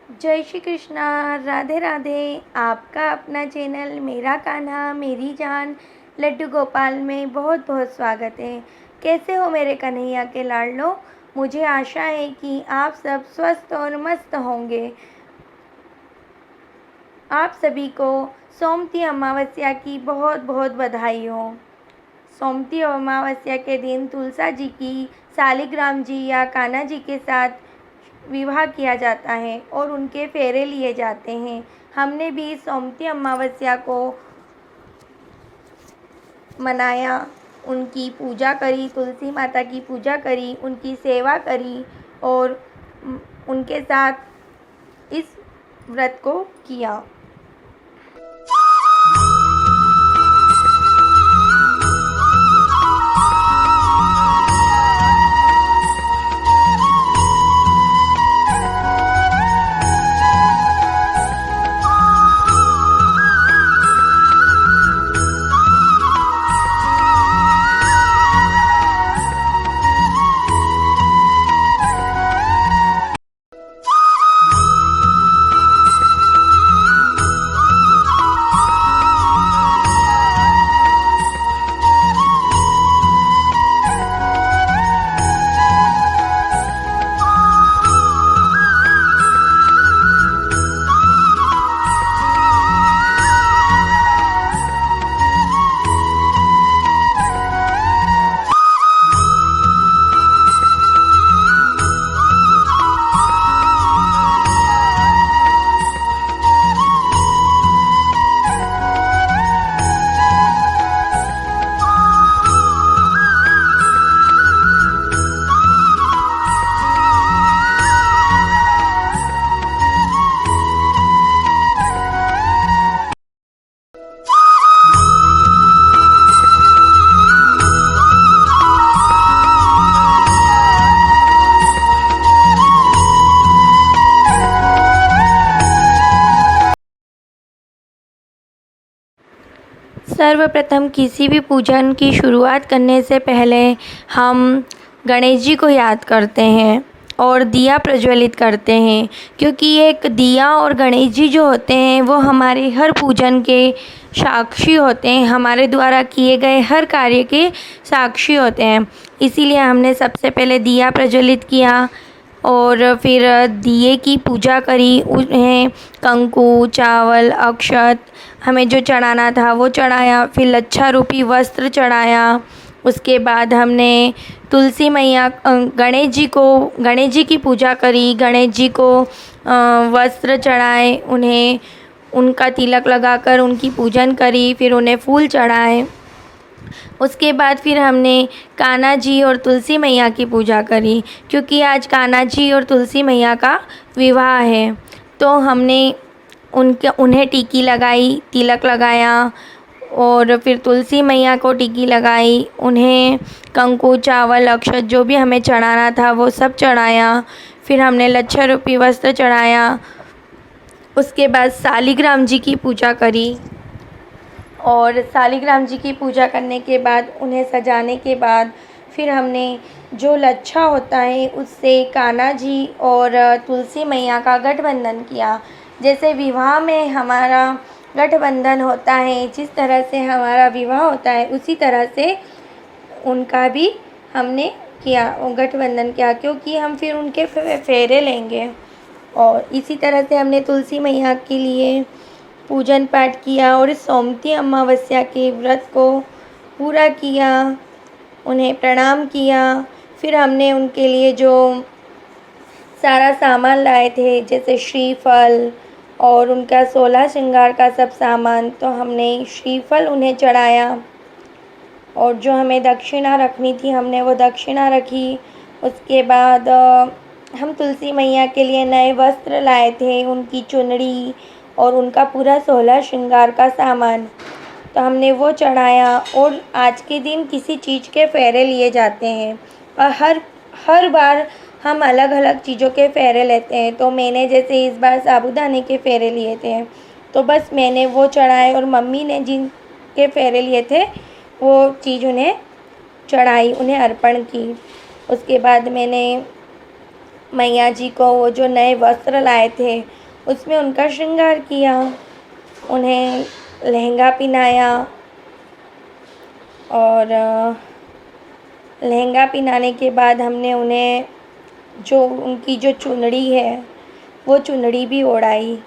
जय श्री कृष्णा। राधे राधे। आपका अपना चैनल मेरा कान्हा मेरी जान लड्डू गोपाल में बहुत बहुत स्वागत है। कैसे हो मेरे कन्हैया के लाडलो। मुझे आशा है कि आप सब स्वस्थ और मस्त होंगे। आप सभी को सोमवती अमावस्या की बहुत बहुत बधाई हो। सोमवती अमावस्या के दिन तुलसा जी की शालिग्राम जी या कान्हा जी के साथ विवाह किया जाता है और उनके फेरे लिए जाते हैं। हमने भी सोमवती अमावस्या को मनाया, उनकी पूजा करी, तुलसी माता की पूजा करी, उनकी सेवा करी और उनके साथ इस व्रत को किया। सर्वप्रथम किसी भी पूजन की शुरुआत करने से पहले हम गणेश जी को याद करते हैं और दिया प्रज्वलित करते हैं, क्योंकि एक दिया और गणेश जी जो होते हैं वो हमारे हर पूजन के साक्षी होते हैं, हमारे द्वारा किए गए हर कार्य के साक्षी होते हैं। इसीलिए हमने सबसे पहले दिया प्रज्वलित किया और फिर दिए की पूजा करी, उन्हें कंकु, चावल, अक्षत हमें जो चढ़ाना था वो चढ़ाया, फिर लच्छा रूपी वस्त्र चढ़ाया। उसके बाद हमने तुलसी मैया गणेश जी की पूजा करी, गणेश जी को वस्त्र चढ़ाए, उन्हें उनका तिलक लगाकर उनकी पूजन करी, फिर उन्हें फूल चढ़ाए। उसके बाद फिर हमने कान्हा जी और तुलसी मैया की पूजा करी, क्योंकि आज कान्हा जी और तुलसी मैया का विवाह है। तो हमने उन्हें टीकी लगाई, तिलक लगाया और फिर तुलसी मैया को टीकी लगाई, उन्हें कंकु, चावल, अक्षत जो भी हमें चढ़ाना था वो सब चढ़ाया। फिर हमने लच्छा रूपी वस्त्र चढ़ाया। उसके बाद शालिग्राम जी की पूजा करी और शालिग्राम जी की पूजा करने के बाद उन्हें सजाने के बाद फिर हमने जो लच्छा होता है उससे कान्हा जी और तुलसी मैया का गठबंधन किया। जैसे विवाह में हमारा गठबंधन होता है, जिस तरह से हमारा विवाह होता है उसी तरह से उनका भी हमने किया, गठबंधन किया, क्योंकि हम फिर उनके फेरे लेंगे। और इसी तरह से हमने तुलसी मैया के लिए पूजन पाठ किया और इस सोमवती अमावस्या के व्रत को पूरा किया, उन्हें प्रणाम किया। फिर हमने उनके लिए जो सारा सामान लाए थे, जैसे श्रीफल और उनका 16 श्रृंगार का सब सामान, तो हमने श्रीफल उन्हें चढ़ाया और जो हमें दक्षिणा रखनी थी हमने वो दक्षिणा रखी। उसके बाद हम तुलसी मैया के लिए नए वस्त्र लाए थे, उनकी चुनरी और उनका पूरा 16 श्रृंगार का सामान, तो हमने वो चढ़ाया। और आज के दिन किसी चीज़ के फेरे लिए जाते हैं और हर बार हम अलग अलग चीज़ों के फेरे लेते हैं। तो मैंने जैसे इस बार साबूदाने के फेरे लिए थे, तो बस मैंने वो चढ़ाए और मम्मी ने जिन के फेरे लिए थे वो चीज़ उन्हें चढ़ाई, उन्हें अर्पण की। उसके बाद मैंने मैया जी को वो जो नए वस्त्र लाए थे उसमें उनका श्रृंगार किया, उन्हें लहंगा पहनाया और लहंगा पहनाने के बाद हमने उन्हें जो उनकी जो चुनरी है वो चुनरी भी ओढ़ाई।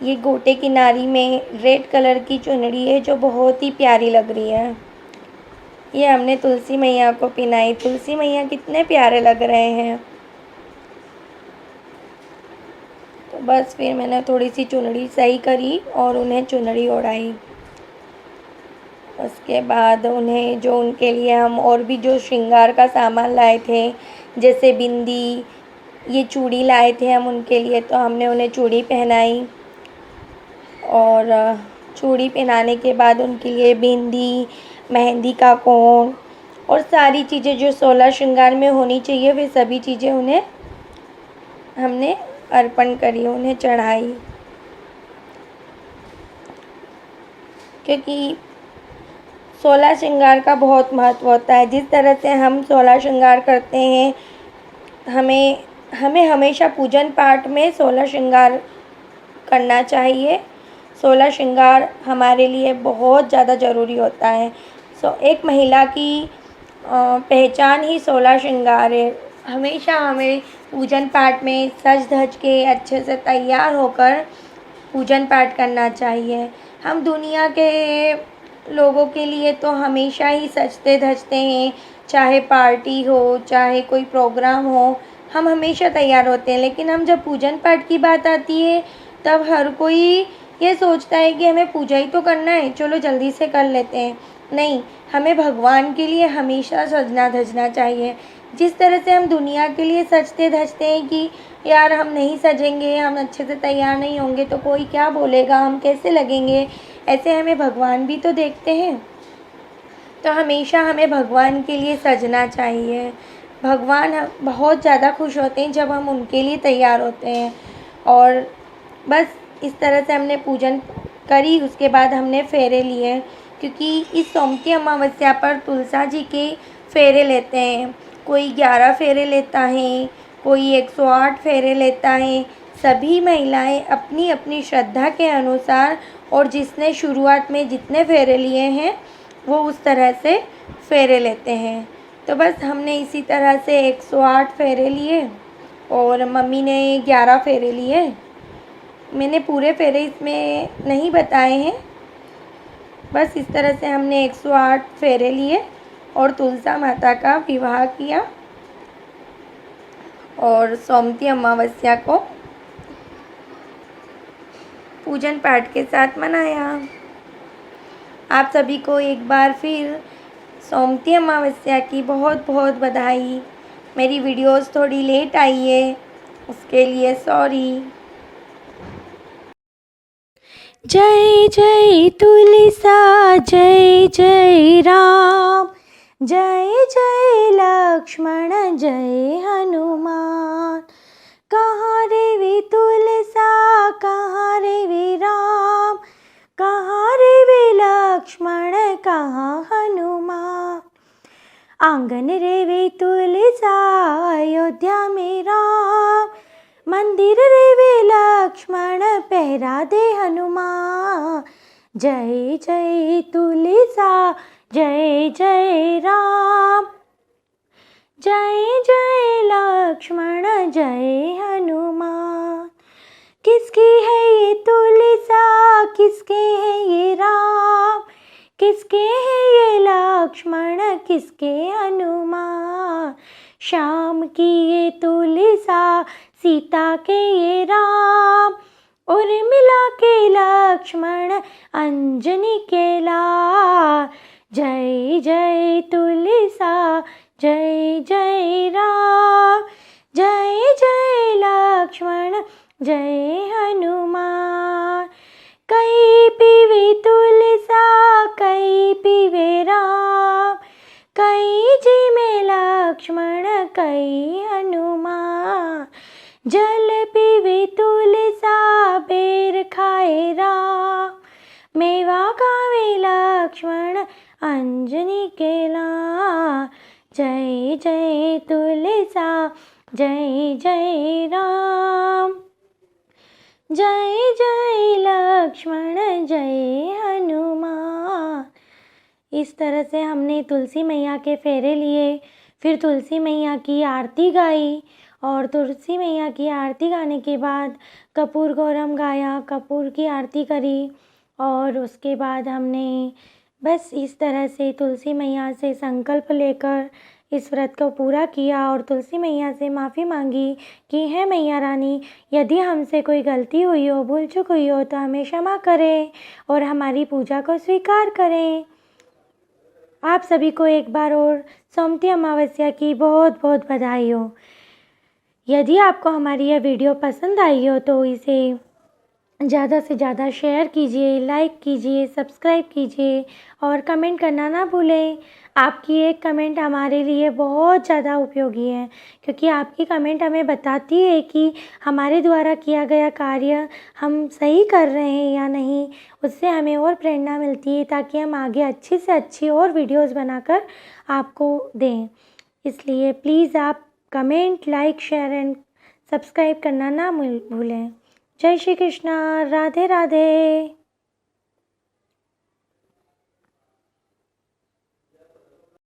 ये गोटे की नारी में रेड कलर की चुनरी है जो बहुत ही प्यारी लग रही है। ये हमने तुलसी मैया को पहनाई। तुलसी मैया कितने प्यारे लग रहे हैं। तो बस फिर मैंने थोड़ी सी चुनरी सही करी और उन्हें चुनरी ओढ़ाई। उसके बाद उन्हें जो उनके लिए हम और भी जो श्रृंगार का सामान लाए थे, जैसे बिंदी, ये चूड़ी लाए थे हम उनके लिए, तो हमने उन्हें चूड़ी पहनाई। और चूड़ी पहनाने के बाद उनके लिए बिंदी, मेहंदी का कोन और सारी चीज़ें जो 16 श्रृंगार में होनी चाहिए वे सभी चीज़ें उन्हें हमने अर्पण करी, उन्हें चढ़ाई। क्योंकि 16 श्रृंगार का बहुत महत्व होता है। जिस तरह से हम 16 श्रृंगार करते हैं, हमें हमेशा पूजन पाठ में 16 श्रृंगार करना चाहिए। 16 श्रृंगार हमारे लिए बहुत ज़्यादा ज़रूरी होता है। एक महिला की पहचान ही 16 श्रृंगार है। हमेशा हमें पूजन पाठ में सज धज के अच्छे से तैयार होकर पूजन पाठ करना चाहिए। हम दुनिया के लोगों के लिए तो हमेशा ही सजते धजते हैं, चाहे पार्टी हो, चाहे कोई प्रोग्राम हो, हम हमेशा तैयार होते हैं। लेकिन हम जब पूजन पाठ की बात आती है तब हर कोई ये सोचता है कि हमें पूजा ही तो करना है, चलो जल्दी से कर लेते हैं। नहीं, हमें भगवान के लिए हमेशा सजना धजना चाहिए। जिस तरह से हम दुनिया के लिए सजते धजते हैं कि यार हम नहीं सजेंगे, हम अच्छे से तैयार नहीं होंगे तो कोई क्या बोलेगा, हम कैसे लगेंगे, ऐसे हमें भगवान भी तो देखते हैं। तो हमेशा हमें भगवान के लिए सजना चाहिए। भगवान बहुत ज़्यादा खुश होते हैं जब हम उनके लिए तैयार होते हैं। और बस इस तरह से हमने पूजन करी। उसके बाद हमने फेरे लिए, क्योंकि इस सोमवती अमावस्या पर तुलसा जी के फेरे लेते हैं। कोई 11 फेरे लेता है, कोई 108 फेरे लेता है। सभी महिलाएं अपनी अपनी श्रद्धा के अनुसार और जिसने शुरुआत में जितने फेरे लिए हैं वो उस तरह से फेरे लेते हैं। तो बस हमने इसी तरह से 108 फेरे लिए और मम्मी ने 11 फेरे लिए। मैंने पूरे फेरे इसमें नहीं बताए हैं। बस इस तरह से हमने 108 फेरे लिए और तुलसा माता का विवाह किया और सोमवती अमावस्या को पूजन पाठ के साथ मनाया। आप सभी को एक बार फिर सोमवती अमावस्या की बहुत बहुत बधाई। मेरी वीडियोस थोड़ी लेट आई है, उसके लिए सॉरी। जय जय तुलसा, जय जय राम, जय जय लक्ष्मण, जय हनुमान। कहाँ रे वे तुलसा, कहाँ रे वे राम, कहाँ रे वे लक्ष्मण, कहाँ हनुमान। आंगन रे वे तुलसा, अयोध्या में राम, मंदिर रे वे लक्ष्मण, पहरा दे हनुमान। जय जय तुलसा, जय जय राम, जय जय लक्ष्मण, जय हनुमान। किसकी है ये तुलसा, किसके है ये राम, किसके है ये लक्ष्मण, किसके हनुमान। श्याम की ये तुलसा, सीता के ये राम, उर्मिला के लक्ष्मण, अंजनी के लाल। जय जय तुलसा, जय जय राम, जय जय लक्ष्मण, जय हनुमान। कई पीवे तुलसा, कई पीवे राम, कई जी में लक्ष्मण, कई हनुमान। जल पीवे तुलसा, बेर खाए राम, मेवा खावे लक्ष्मण, अंजनी के लाल। जय जय तुलसा, जय जय राम, जय जय लक्ष्मण जय हनुमान। इस तरह से हमने तुलसी मैया के फेरे लिए, फिर तुलसी मैया की आरती गाई और तुलसी मैया की आरती गाने के बाद कपूर गौरम गाया, कपूर की आरती करी और उसके बाद हमने बस इस तरह से तुलसी मैया से संकल्प लेकर इस व्रत को पूरा किया और तुलसी मैया से माफ़ी मांगी कि हे मैया रानी, यदि हमसे कोई गलती हुई हो, भूल चूक हुई हो तो हमें क्षमा करें और हमारी पूजा को स्वीकार करें। आप सभी को एक बार और सोमवती अमावस्या की बहुत बहुत बधाई हो। यदि आपको हमारी यह वीडियो पसंद आई हो तो इसे ज़्यादा से ज़्यादा शेयर कीजिए, लाइक कीजिए, सब्सक्राइब कीजिए और कमेंट करना ना भूलें। आपकी एक कमेंट हमारे लिए बहुत ज़्यादा उपयोगी है, क्योंकि आपकी कमेंट हमें बताती है कि हमारे द्वारा किया गया कार्य हम सही कर रहे हैं या नहीं। उससे हमें और प्रेरणा मिलती है ताकि हम आगे अच्छी से अच्छी और वीडियोज़ बनाकर आपको दें। इसलिए प्लीज़ आप comment, like, share and subscribe करना ना भूलें। जय श्री कृष्णा, राधे राधे।